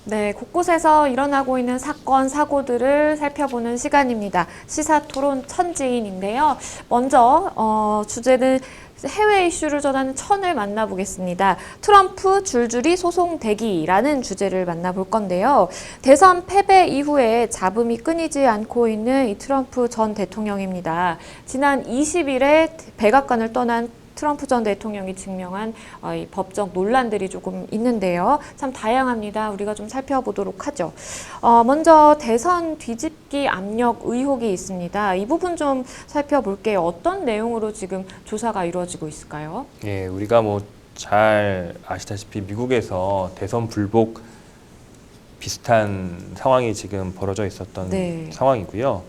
네, 곳곳에서 일어나고 있는 사건, 사고들을 살펴보는 시간입니다. 시사토론 천지인인데요. 먼저 주제는 해외 이슈를 전하는 천을 만나보겠습니다. 트럼프 줄줄이 소송 대기라는 주제를 만나볼 건데요. 대선 패배 이후에 잡음이 끊이지 않고 있는 이 트럼프 전 대통령입니다. 지난 20일에 백악관을 떠난 트럼프 전 대통령이 증명한 이 법적 논란들이 조금 있는데요. 참 다양합니다. 우리가 좀 살펴보도록 하죠. 먼저 대선 뒤집기 압력 의혹이 있습니다. 이 부분 좀 살펴볼게요. 어떤 내용으로 지금 조사가 이루어지고 있을까요? 예, 우리가 뭐 잘 아시다시피 미국에서 대선 불복 비슷한 상황이 지금 벌어져 있었던 네. 상황이고요.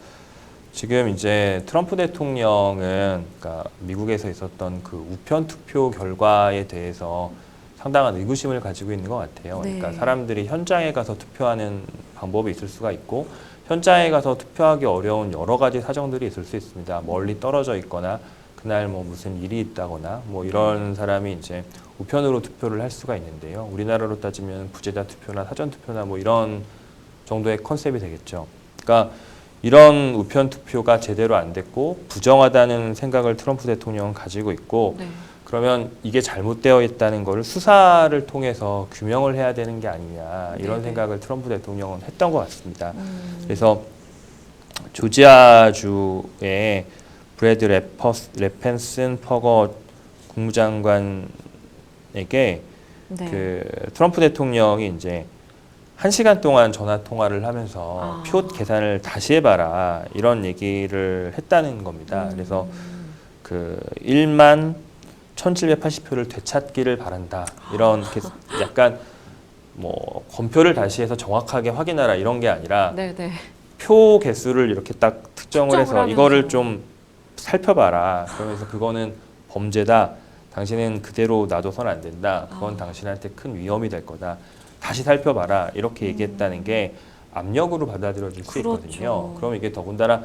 지금 이제 트럼프 대통령은 그러니까 미국에서 있었던 그 우편 투표 결과에 대해서 상당한 의구심을 가지고 있는 것 같아요. 네. 그러니까 사람들이 현장에 가서 투표하는 방법이 있을 수가 있고 현장에 가서 투표하기 어려운 여러 가지 사정들이 있을 수 있습니다. 멀리 떨어져 있거나 그날 뭐 무슨 일이 있다거나 뭐 이런 사람이 이제 우편으로 투표를 할 수가 있는데요. 우리나라로 따지면 부재자 투표나 사전 투표나 뭐 이런 정도의 컨셉이 되겠죠. 그러니까 이런 우편 투표가 제대로 안 됐고 부정하다는 생각을 트럼프 대통령은 가지고 있고 네. 그러면 이게 잘못되어 있다는 것을 수사를 통해서 규명을 해야 되는 게 아니냐 이런 네네. 생각을 트럼프 대통령은 했던 것 같습니다. 그래서 조지아주의 브래드 레펜슨 퍼거 국무장관에게 네. 그 트럼프 대통령이 이제 1시간 동안 전화 통화를 하면서 표 계산을 다시 해봐라 이런 얘기를 했다는 겁니다. 그래서 그 1만 1,780표를 되찾기를 바란다 이런 약간 뭐 검표를 다시 해서 정확하게 확인하라 이런 게 아니라 네네. 표 개수를 이렇게 딱 특정을 해서 하면서. 이거를 좀 살펴봐라. 그러면서 그거는 범죄다. 당신은 그대로 놔둬서는 안 된다. 그건 당신한테 큰 위험이 될 거다. 다시 살펴봐라. 이렇게 얘기했다는 게 압력으로 받아들여질 수 그렇죠. 있거든요. 그럼 이게 더군다나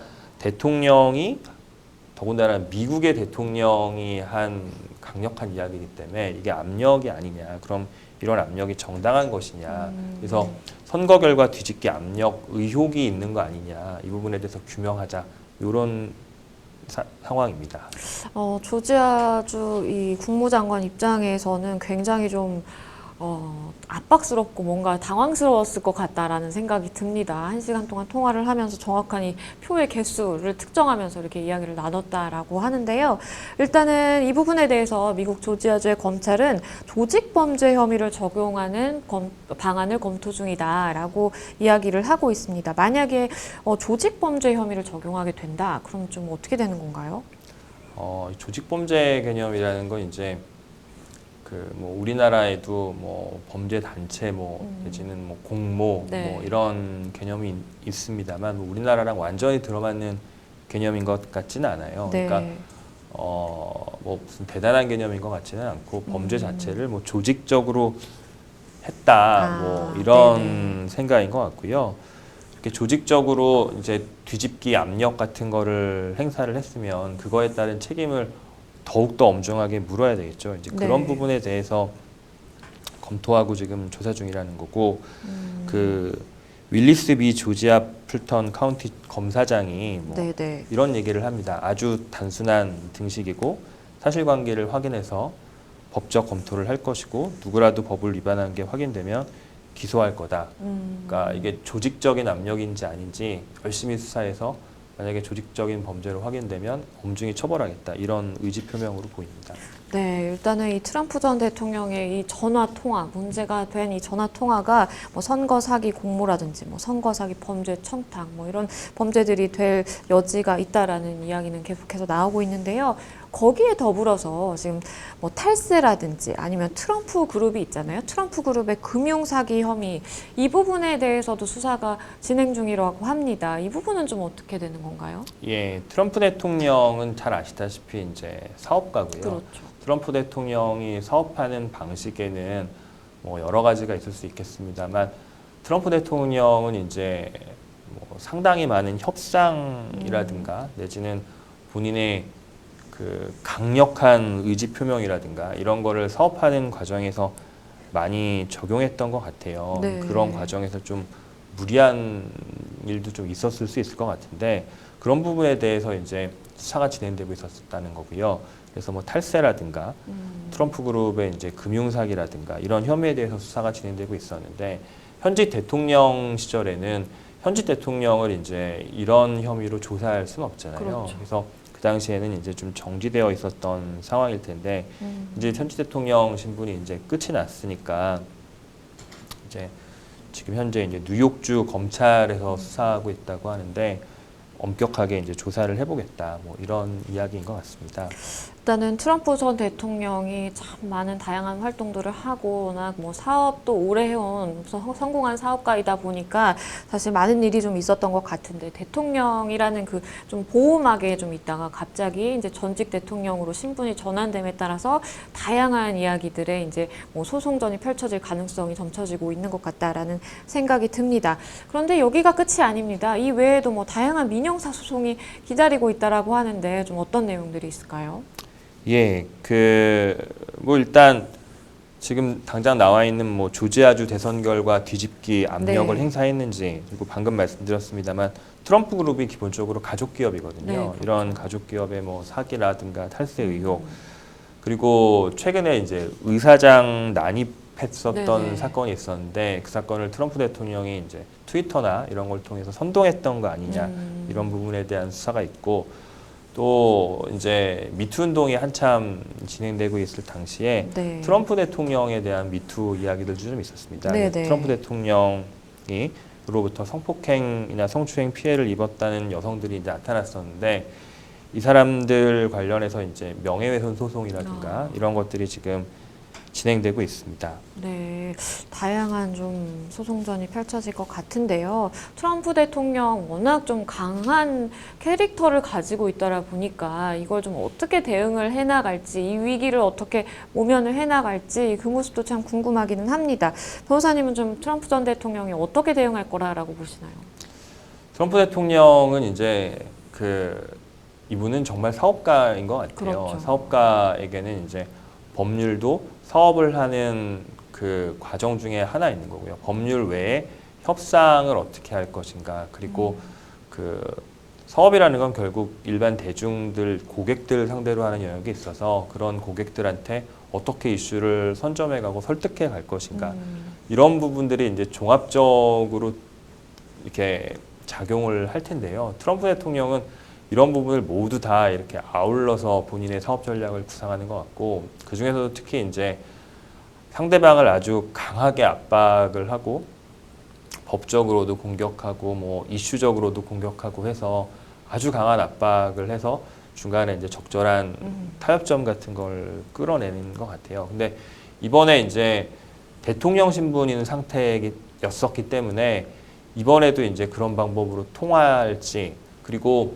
미국의 대통령이 한 강력한 이야기이기 때문에 이게 압력이 아니냐. 그럼 이런 압력이 정당한 것이냐. 그래서 선거 결과 뒤집기 압력 의혹이 있는 거 아니냐. 이 부분에 대해서 규명하자. 이런 상황입니다. 조지아주 이 국무장관 입장에서는 굉장히 좀 압박스럽고 뭔가 당황스러웠을 것 같다라는 생각이 듭니다. 1시간 동안 통화를 하면서 정확한 이 표의 개수를 특정하면서 이렇게 이야기를 나눴다라고 하는데요. 일단은 이 부분에 대해서 미국 조지아주의 검찰은 조직범죄 혐의를 적용하는 방안을 검토 중이다라고 이야기를 하고 있습니다. 만약에 조직범죄 혐의를 적용하게 된다, 그럼 좀 어떻게 되는 건가요? 조직범죄 개념이라는 건 이제 뭐 우리나라에도 뭐 범죄 단체 내지는 뭐 공모 네. 뭐 이런 개념이 있습니다만 뭐 우리나라랑 완전히 들어맞는 개념인 것 같지는 않아요. 네. 그러니까 뭐 무슨 대단한 개념인 것 같지는 않고 범죄 자체를 뭐 조직적으로 했다 뭐 이런 네네. 생각인 것 같고요. 이렇게 조직적으로 이제 뒤집기 압력 같은 거를 행사를 했으면 그거에 따른 책임을 더욱더 엄중하게 물어야 되겠죠. 이제 그런 네. 부분에 대해서 검토하고 지금 조사 중이라는 거고 그 윌리스 비 조지아 풀턴 카운티 검사장이 뭐 네네. 이런 얘기를 합니다. 아주 단순한 등식이고 사실관계를 확인해서 법적 검토를 할 것이고 누구라도 법을 위반한 게 확인되면 기소할 거다. 그러니까 이게 조직적인 압력인지 아닌지 열심히 수사해서 만약에 조직적인 범죄로 확인되면 엄중히 처벌하겠다. 이런 의지 표명으로 보입니다. 네, 일단은 이 트럼프 전 대통령의 이 전화 통화, 문제가 된 이 전화 통화가 뭐 선거 사기 공모라든지 뭐 선거 사기 범죄 청탁 뭐 이런 범죄들이 될 여지가 있다라는 이야기는 계속해서 나오고 있는데요. 거기에 더불어서 지금 뭐 탈세라든지 아니면 트럼프 그룹이 있잖아요. 트럼프 그룹의 금융 사기 혐의 이 부분에 대해서도 수사가 진행 중이라고 합니다. 이 부분은 좀 어떻게 되는 건가요? 예, 트럼프 대통령은 잘 아시다시피 이제 사업가고요. 그렇죠. 트럼프 대통령이 사업하는 방식에는 뭐 여러 가지가 있을 수 있겠습니다만 트럼프 대통령은 이제 뭐 상당히 많은 협상이라든가 내지는 본인의 그 강력한 의지 표명이라든가 이런 거를 사업하는 과정에서 많이 적용했던 것 같아요. 네. 그런 과정에서 좀 무리한 일도 좀 있었을 수 있을 것 같은데 그런 부분에 대해서 이제 수사가 진행되고 있었다는 거고요. 그래서 뭐 탈세라든가 트럼프 그룹의 이제 금융사기라든가 이런 혐의에 대해서 수사가 진행되고 있었는데 현직 대통령 시절에는 현직 대통령을 이제 이런 혐의로 조사할 수는 없잖아요. 그렇죠. 그래서 그 당시에는 이제 좀 정지되어 있었던 상황일 텐데 이제 현직 대통령 신분이 이제 끝이 났으니까 이제 지금 현재 이제 뉴욕주 검찰에서 수사하고 있다고 하는데 엄격하게 이제 조사를 해보겠다 뭐 이런 이야기인 것 같습니다. 일단은 트럼프 전 대통령이 참 많은 다양한 활동들을 하고 워낙 뭐 사업도 오래 해온 성공한 사업가이다 보니까 사실 많은 일이 좀 있었던 것 같은데 대통령이라는 그 좀 보호막에 좀 있다가 갑자기 이제 전직 대통령으로 신분이 전환됨에 따라서 다양한 이야기들에 이제 뭐 소송전이 펼쳐질 가능성이 점쳐지고 있는 것 같다라는 생각이 듭니다. 그런데 여기가 끝이 아닙니다. 이 외에도 뭐 다양한 민형사 소송이 기다리고 있다라고 하는데 좀 어떤 내용들이 있을까요? 예, 뭐 일단 지금 당장 나와 있는 뭐 조지아주 대선 결과 뒤집기 압력을 네. 행사했는지 그리고 방금 말씀드렸습니다만 트럼프 그룹이 기본적으로 가족 기업이거든요. 네, 그렇죠. 이런 가족 기업의 뭐 사기라든가 탈세 의혹 그리고 최근에 이제 의사장 난입했었던 네네. 사건이 있었는데 그 사건을 트럼프 대통령이 이제 트위터나 이런 걸 통해서 선동했던 거 아니냐 이런 부분에 대한 수사가 있고 또 이제 미투 운동이 한참 진행되고 있을 당시에 네. 트럼프 대통령에 대한 미투 이야기들도 좀 있었습니다. 네네. 트럼프 대통령이 로부터 성폭행이나 성추행 피해를 입었다는 여성들이 이제 나타났었는데 이 사람들 관련해서 이제 명예훼손 소송이라든가 이런 것들이 지금 진행되고 있습니다. 네, 다양한 좀 소송전이 펼쳐질 것 같은데요. 트럼프 대통령 워낙 좀 강한 캐릭터를 가지고 있더라 보니까 이걸 좀 어떻게 대응을 해나갈지, 이 위기를 어떻게 모면을 해나갈지 그 모습도 참 궁금하기는 합니다. 변호사님은 좀 트럼프 전 대통령이 어떻게 대응할 거라고 보시나요? 트럼프 대통령은 이제 이분은 정말 사업가인 것 같아요. 그렇죠. 사업가에게는 이제 법률도 사업을 하는 그 과정 중에 하나 있는 거고요. 법률 외에 협상을 어떻게 할 것인가. 그리고 그 사업이라는 건 결국 일반 대중들, 고객들 상대로 하는 영역이 있어서 그런 고객들한테 어떻게 이슈를 선점해가고 설득해 갈 것인가. 이런 부분들이 이제 종합적으로 이렇게 작용을 할 텐데요. 트럼프 대통령은 이런 부분을 모두 다 이렇게 아울러서 본인의 사업 전략을 구상하는 것 같고 그 중에서도 특히 이제 상대방을 아주 강하게 압박을 하고 법적으로도 공격하고 뭐 이슈적으로도 공격하고 해서 아주 강한 압박을 해서 중간에 이제 적절한 타협점 같은 걸 끌어내는 것 같아요. 근데 이번에 이제 대통령 신분인 상태였었기 때문에 이번에도 이제 그런 방법으로 통할지 그리고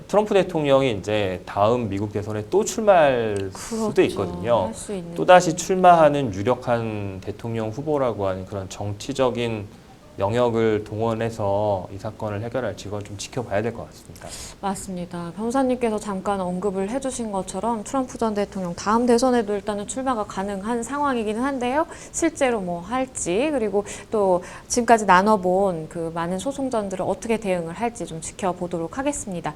트럼프 대통령이 이제 다음 미국 대선에 또 출마할 수도 그렇죠. 있거든요. 할 수 있는. 또다시 출마하는 유력한 대통령 후보라고 하는 그런 정치적인 영역을 동원해서 이 사건을 해결할지 이걸 좀 지켜봐야 될 것 같습니다. 맞습니다. 변호사님께서 잠깐 언급을 해주신 것처럼 트럼프 전 대통령 다음 대선에도 일단은 출마가 가능한 상황이기는 한데요. 실제로 뭐 할지 그리고 또 지금까지 나눠본 그 많은 소송전들을 어떻게 대응을 할지 좀 지켜보도록 하겠습니다.